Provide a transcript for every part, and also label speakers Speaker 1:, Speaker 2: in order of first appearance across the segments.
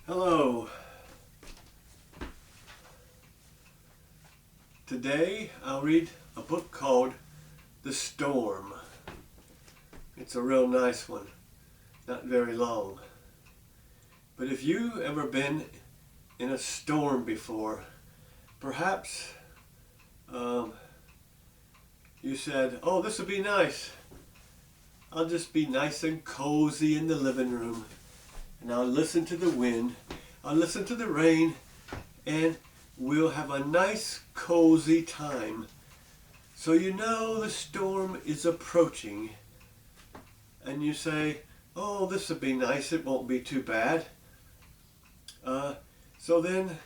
Speaker 1: Hello. Today I'll read a book called The Storm. It's a real nice one, not very long. But if you've ever been in a storm before, perhaps you said, oh, this would be nice. I'll just be nice and cozy in the living room, and I'll listen to the wind, I'll listen to the rain, and we'll have a nice cozy time. So you know the storm is approaching, and you say, oh, this will be nice, it won't be too bad. So then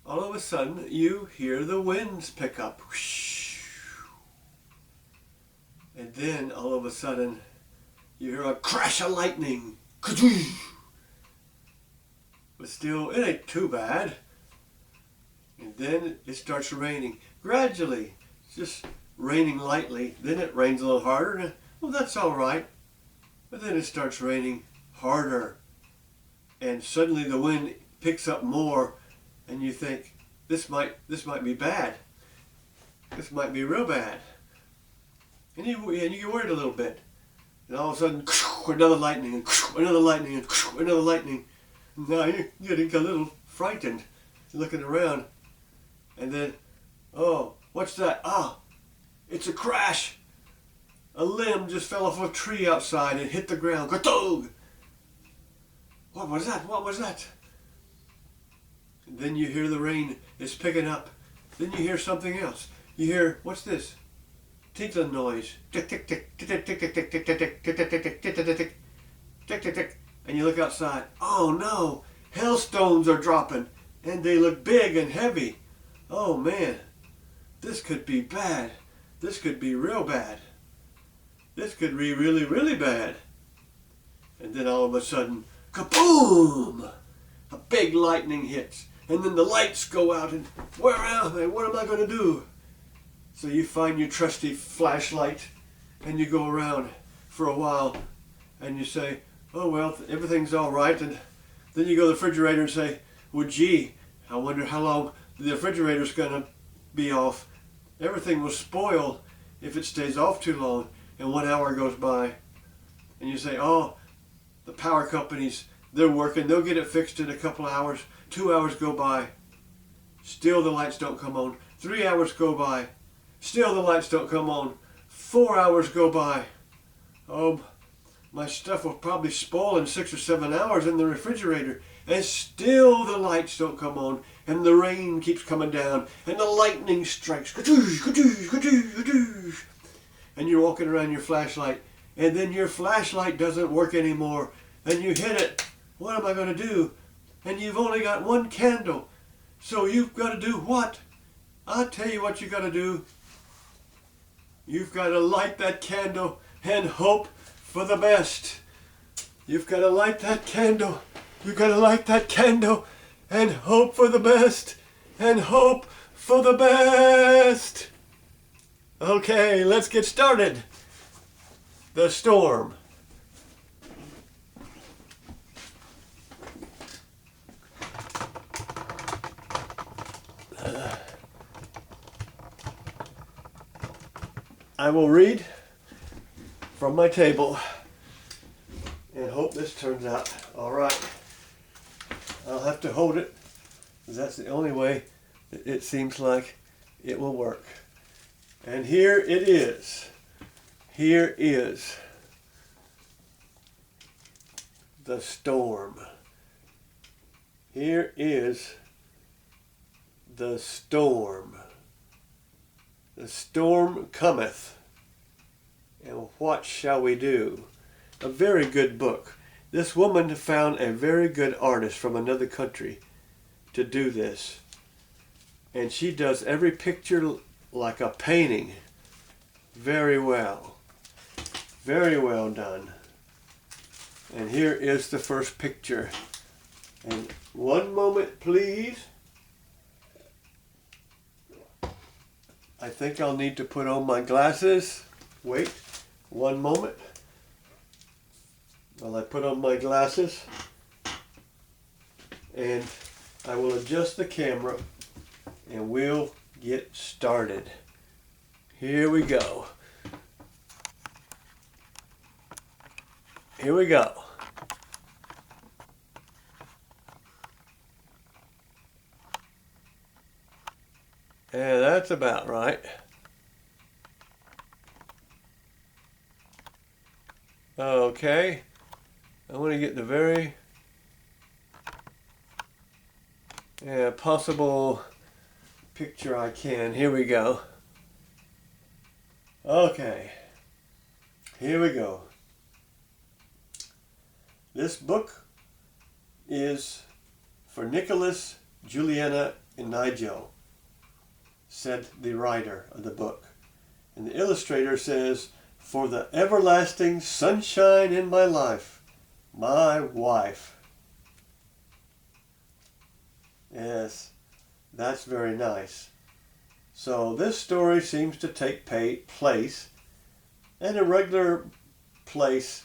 Speaker 1: all of a sudden you hear the winds pick up. And then all of a sudden you hear a crash of lightning. But still, it ain't too bad. And then it starts raining. Gradually, it's just raining lightly. Then it rains a little harder. Well, that's all right. But then it starts raining harder. And suddenly the wind picks up more. And you think, this might be bad. This might be real bad. And you get worried a little bit. And all of a sudden, another lightning, and another lightning, and another lightning. Now you're getting a little frightened, looking around. And then, oh, what's that? Ah, it's a crash. A limb just fell off a tree outside and hit the ground. Ka-toog! What was that? What was that? And then you hear the rain is picking up. Then you hear something else. You hear, what's this? Tinkling noise. Tick, tick, tick, tick, tick, tick, tick, tick, tick, tick, tick, tick, tick, tick, tick, tick, tick, tick, tick, tick. And you look outside. Oh no! Hailstones are dropping. And they look big and heavy. Oh man, this could be bad. This could be real bad. This could be really, really bad. And then all of a sudden, kaboom! A big lightning hits. And then the lights go out and where am I? What am I going to do? So you find your trusty flashlight and you go around for a while and you say, oh well, everything's all right. And then you go to the refrigerator and say, well gee, I wonder how long the refrigerator's going to be off. Everything will spoil if it stays off too long. And 1 hour goes by. And you say, oh, the power companies, they're working. They'll get it fixed in a couple of hours. 2 hours go by. Still the lights don't come on. 3 hours go by. Still the lights don't come on. 4 hours go by. Oh, my stuff will probably spoil in 6 or 7 hours in the refrigerator. And still the lights don't come on. And the rain keeps coming down. And the lightning strikes. Ka-doosh, ka-doosh, ka-doosh, ka-doosh. And you're walking around your flashlight. And then your flashlight doesn't work anymore. And you hit it. What am I going to do? And you've only got one candle. So you've got to do what? I'll tell you what you got to do. You've got to light that candle and hope for the best. You've got to light that candle. You've got to light that candle and hope for the best. And hope for the best. Okay, let's get started. The Storm. I will read from my table and hope this turns out all right. I'll have to hold it because that's the only way it seems like it will work. And here it is. Here is the storm. Here is the storm. The storm cometh, and what shall we do? A very good book. This woman found a very good artist from another country to do this. And she does every picture like a painting. Very well. Very well done. And here is the first picture. And one moment, please. I think I'll need to put on my glasses. Wait, one moment. While I put on my glasses. and I will adjust the camera and we'll get started. Here we go. Here we go. Yeah, that's about right. Okay, I want to get the very possible picture I can. Here we go. Okay, here we go. This book is for Nicholas, Juliana, and Nigel, said the writer of the book. And the illustrator says, for the everlasting sunshine in my life, my wife. Yes, that's very nice. So this story seems to take place in a regular place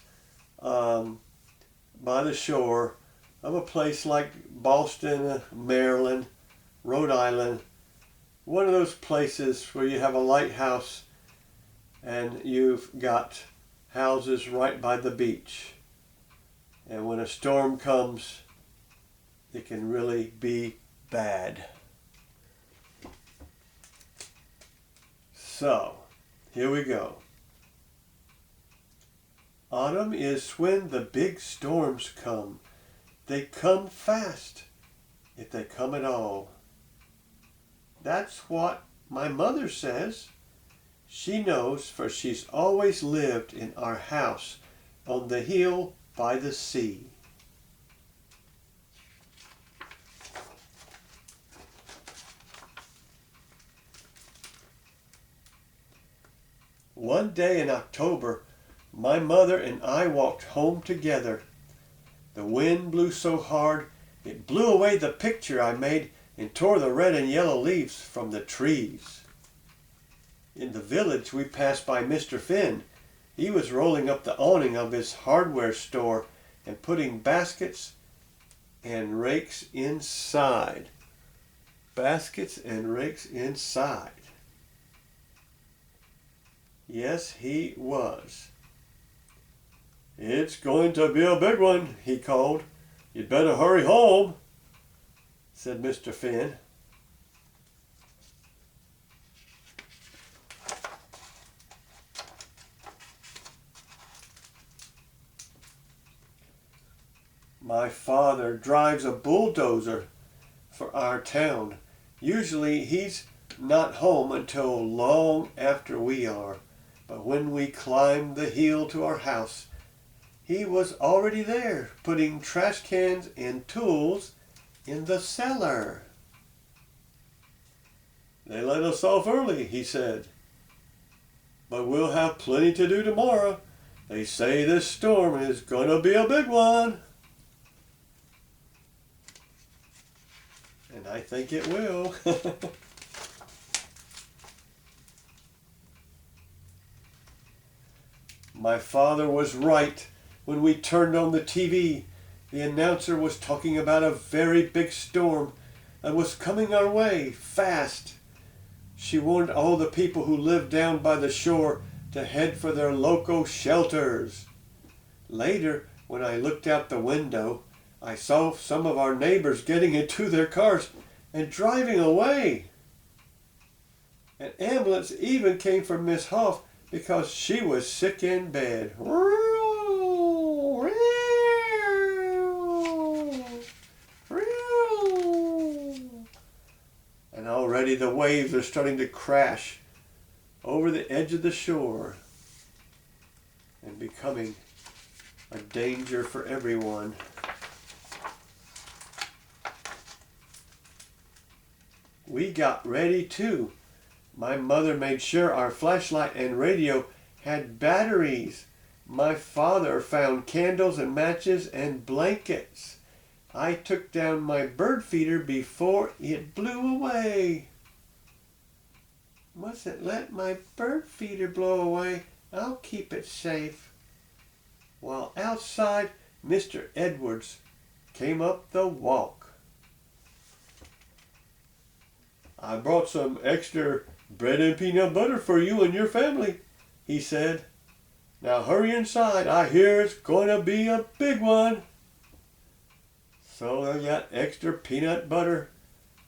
Speaker 1: by the shore of a place like Boston, Maryland, Rhode Island, one of those places where you have a lighthouse and you've got houses right by the beach. And when a storm comes, it can really be bad. So, here we go. Autumn is when the big storms come. They come fast, if they come at all. That's what my mother says. She knows, for she's always lived in our house on the hill by the sea. One day in October, my mother and I walked home together. The wind blew so hard, it blew away the picture I made and tore the red and yellow leaves from the trees. In the village, we passed by Mr. Finn. He was rolling up the awning of his hardware store and putting baskets and rakes inside. Baskets and rakes inside. Yes, he was. It's going to be a big one, he called. You'd better hurry home, said Mr. Finn. My father drives a bulldozer for our town. Usually he's not home until long after we are. But when we climbed the hill to our house, he was already there, putting trash cans and tools in the cellar. They let us off early, he said. But we'll have plenty to do tomorrow. They say this storm is going to be a big one. And I think it will. My father was right. When we turned on the TV, the announcer was talking about a very big storm that was coming our way fast. She warned all the people who lived down by the shore to head for their local shelters. Later, when I looked out the window, I saw some of our neighbors getting into their cars and driving away. An ambulance even came for Miss Hoff because she was sick in bed. And already the waves are starting to crash over the edge of the shore and becoming a danger for everyone. We got ready too. My mother made sure our flashlight and radio had batteries. My father found candles and matches and blankets. I took down my bird feeder before it blew away. Mustn't let my bird feeder blow away. I'll keep it safe. While outside, Mr. Edwards came up the walk. I brought some extra bread and peanut butter for you and your family, he said. Now hurry inside. I hear it's going to be a big one. So I got extra peanut butter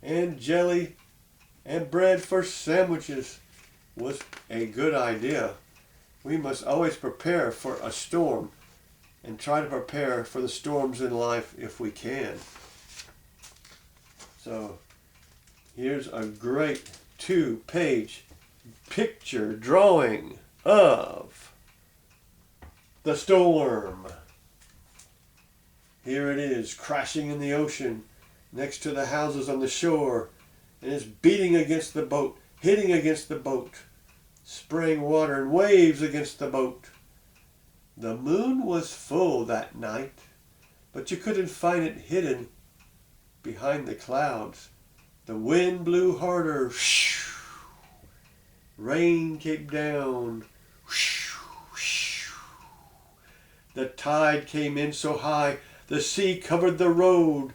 Speaker 1: and jelly and bread for sandwiches. Was a good idea. We must always prepare for a storm and try to prepare for the storms in life if we can. So here's a great 2-page picture drawing of the storm. Here it is, crashing in the ocean next to the houses on the shore, and it's beating against the boat, hitting against the boat, spraying water and waves against the boat. The moon was full that night, but you couldn't find it hidden behind the clouds. The wind blew harder. Rain came down. The tide came in so high, the sea covered the road.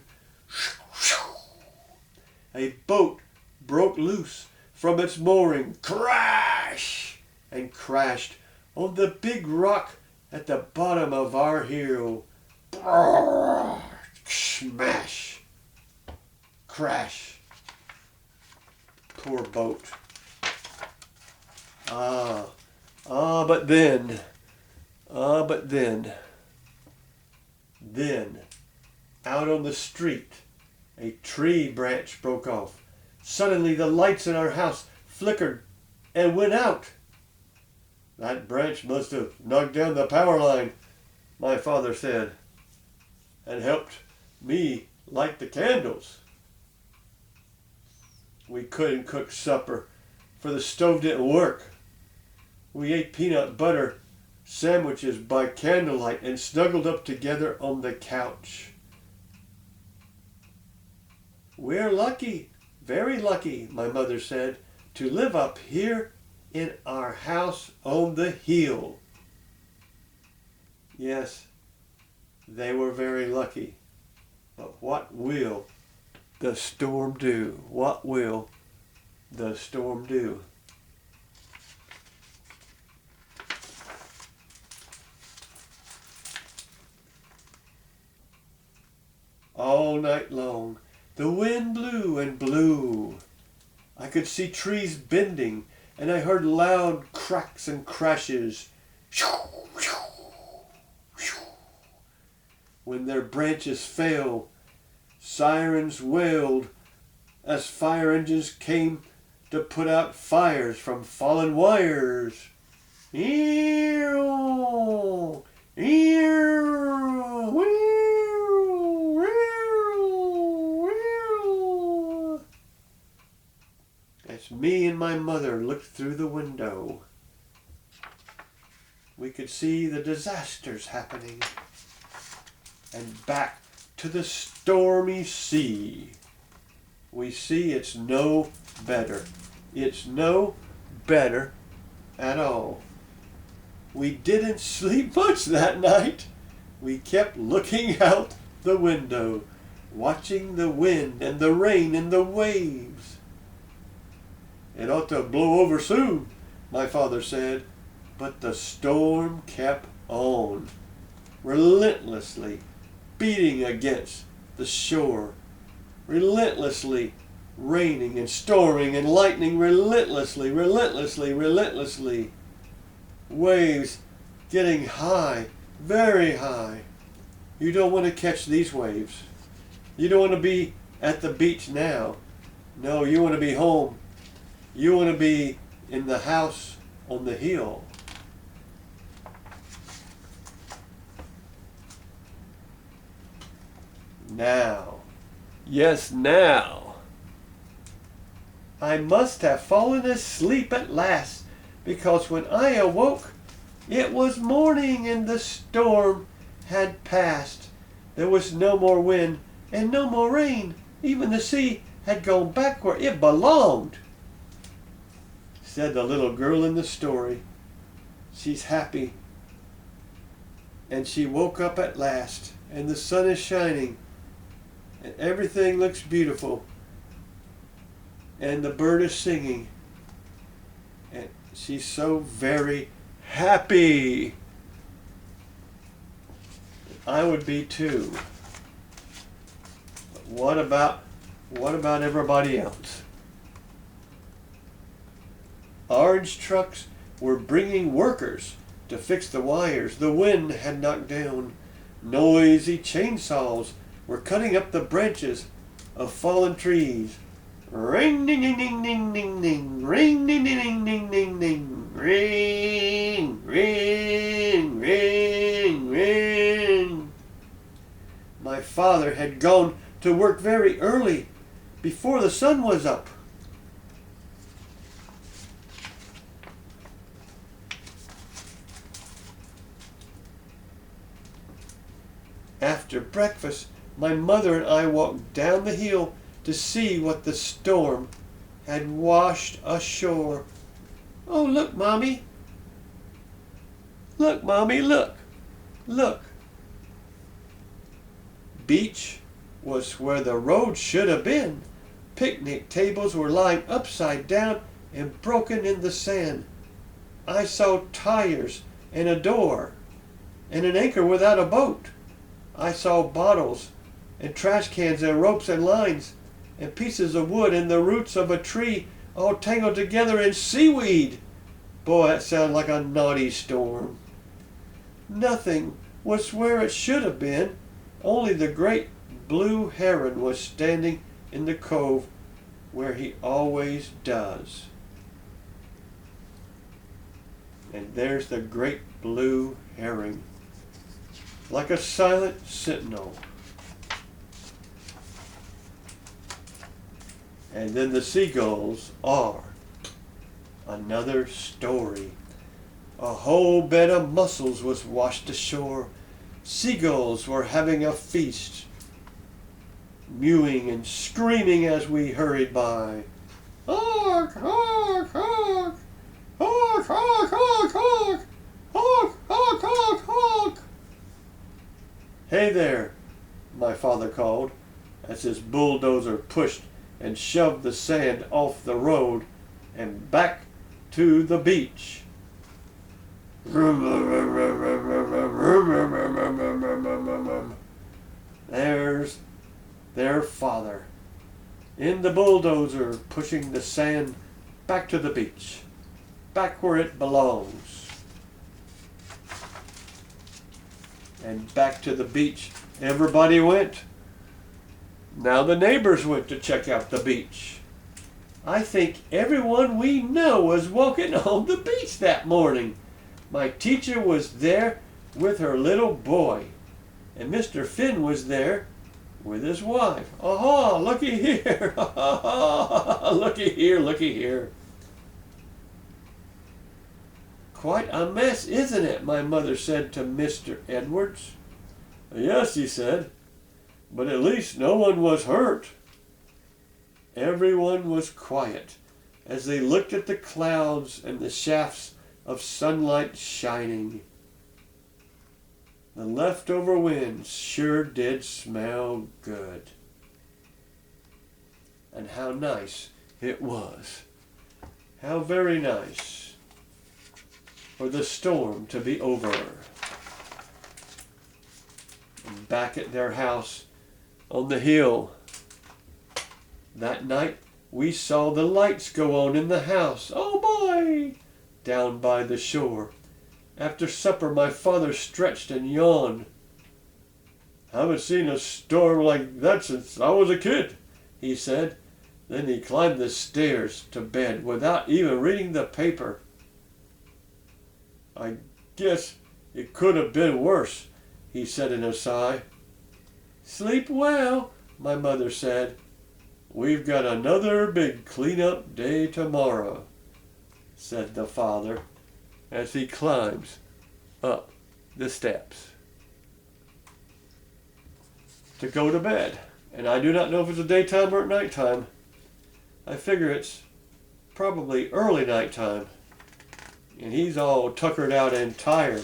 Speaker 1: A boat broke loose from its mooring, crash, and crashed on the big rock at the bottom of our hill. Smash, crash. Poor boat. But then, out on the street, a tree branch broke off. Suddenly the lights in our house flickered and went out. That branch must have knocked down the power line, my father said, and helped me light the candles. We couldn't cook supper, for the stove didn't work. We ate peanut butter sandwiches by candlelight and snuggled up together on the couch. We're lucky, very lucky, my mother said, to live up here in our house on the hill. Yes, they were very lucky. But what will the storm do? What will the storm do? All night long, the wind blew and blew. I could see trees bending, and I heard loud cracks and crashes. When their branches fell, sirens wailed as fire engines came to put out fires from fallen wires. Ew, ew, ew. As me and my mother looked through the window, we could see the disasters happening. And back to the stormy sea. We see it's no better. It's no better at all. We didn't sleep much that night. We kept looking out the window, watching the wind and the rain and the waves. It ought to blow over soon, my father said, but the storm kept on, relentlessly beating against the shore, relentlessly raining and storming and lightning, relentlessly, relentlessly, relentlessly. Waves getting high, very high. You don't want to catch these waves. You don't want to be at the beach now. No, you want to be home. You want to be in the house on the hill. Now, yes, now. I must have fallen asleep at last, because when I awoke, it was morning and the storm had passed. There was no more wind and no more rain. Even the sea had gone back where it belonged, said the little girl in the story. She's happy. And she woke up at last, and the sun is shining, and everything looks beautiful. and the bird is singing. And she's so very happy. I would be too. But what about everybody else? Orange trucks were bringing workers to fix the wires the wind had knocked down. Noisy chainsaws were cutting up the branches of fallen trees. Ring ding ding ding ding ding ding. Ring ding ding ding ding ding ding. Ring ring ring ring. My father had gone to work very early, before the sun was up. After breakfast, my mother and I walked down the hill to see what the storm had washed ashore. Oh, look, Mommy. Look, Mommy, look. Look. Beach was where the road should have been. Picnic tables were lying upside down and broken in the sand. I saw tires and a door and an anchor without a boat. I saw bottles and trash cans and ropes and lines and pieces of wood and the roots of a tree all tangled together in seaweed. Boy, that sounded like a naughty storm. Nothing was where it should have been. Only the great blue heron was standing in the cove where he always does. And there's the great blue heron, like a silent sentinel. And then the seagulls are another story. A whole bed of mussels was washed ashore. Seagulls were having a feast, mewing and screaming as we hurried by. Honk, honk, honk! Honk, honk, honk, honk! Honk, honk, honk, honk! Hey there, my father called, as his bulldozer pushed and shoved the sand off the road and back to the beach. There's their father in the bulldozer pushing the sand back to the beach, back where it belongs. And back to the beach everybody went. Now the neighbors went to check out the beach. I think everyone we know was walking on the beach that morning. My teacher was there with her little boy, and Mr. Finn was there with his wife. Aha, looky here, looky here, looky here. Quite a mess, isn't it? My mother said to Mr. Edwards. Yes, he said, but at least no one was hurt. Everyone was quiet as they looked at the clouds and the shafts of sunlight shining. The leftover wind sure did smell good. And how nice it was. How very nice for the storm to be over. And back at their house on the hill, that night we saw the lights go on in the house. Oh boy! Down by the shore. After supper, my father stretched and yawned. Haven't seen a storm like that since I was a kid, he said. Then he climbed the stairs to bed without even reading the paper. I guess it could have been worse, he said in a sigh. Sleep well, my mother said. We've got another big clean-up day tomorrow, said the father as he climbs up the steps to go to bed. And I do not know if it's a daytime or at nighttime. I figure it's probably early nighttime. And he's all tuckered out and tired.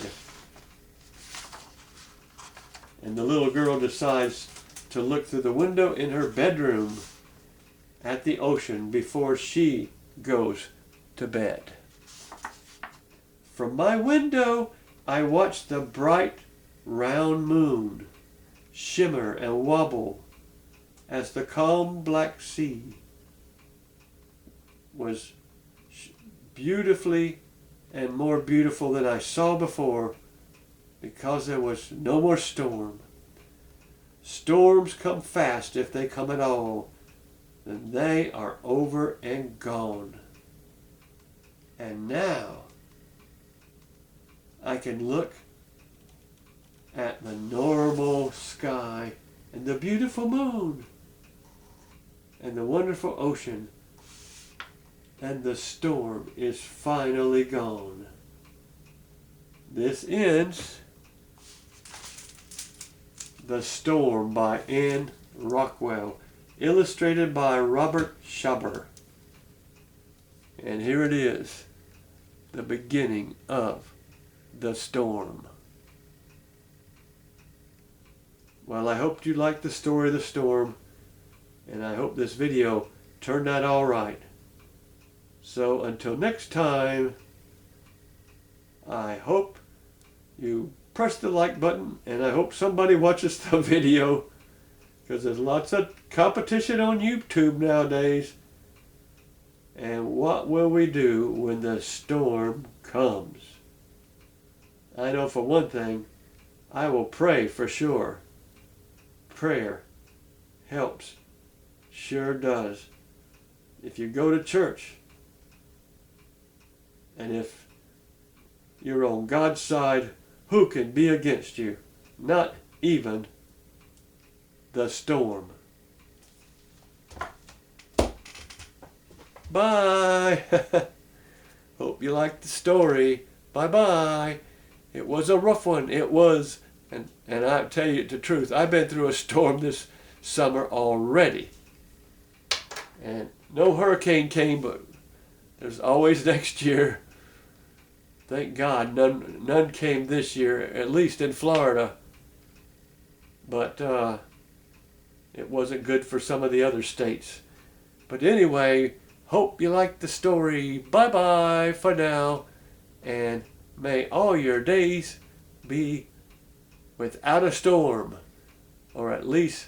Speaker 1: And the little girl decides to look through the window in her bedroom. at the ocean before she goes to bed. From my window, I watch the bright, round moon shimmer and wobble as the calm black sea was beautifully and more beautiful than I saw before, because there was no more storm. Storms come fast if they come at all, then they are over and gone. And now I can look at the normal sky and the beautiful moon and the wonderful ocean, and the storm is finally gone. This ends The Storm by Anne Rockwell, illustrated by Robert Schaber. And here it is, the beginning of The Storm. Well, I hope you liked the story of the storm, and I hope this video turned out all right. So until next time, I hope you press the like button, and I hope somebody watches the video, because there's lots of competition on YouTube nowadays. And what will we do when the storm comes? I know for one thing, I will pray for sure. Prayer helps, sure does. If you go to church, and if you're on God's side, who can be against you? Not even the storm. Bye. Hope you liked the story. Bye-bye. It was a rough one. It was. And I tell you the truth, I've been through a storm this summer already. And no hurricane came, but there's always next year. Thank God none came this year, at least in Florida. But it wasn't good for some of the other states. But anyway, hope you liked the story. Bye-bye for now. And may all your days be without a storm. Or at least,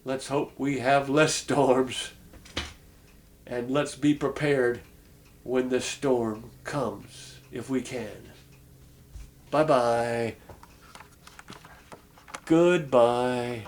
Speaker 1: let's hope we have less storms. And let's be prepared when the storm comes, if we can. Bye-bye. Goodbye.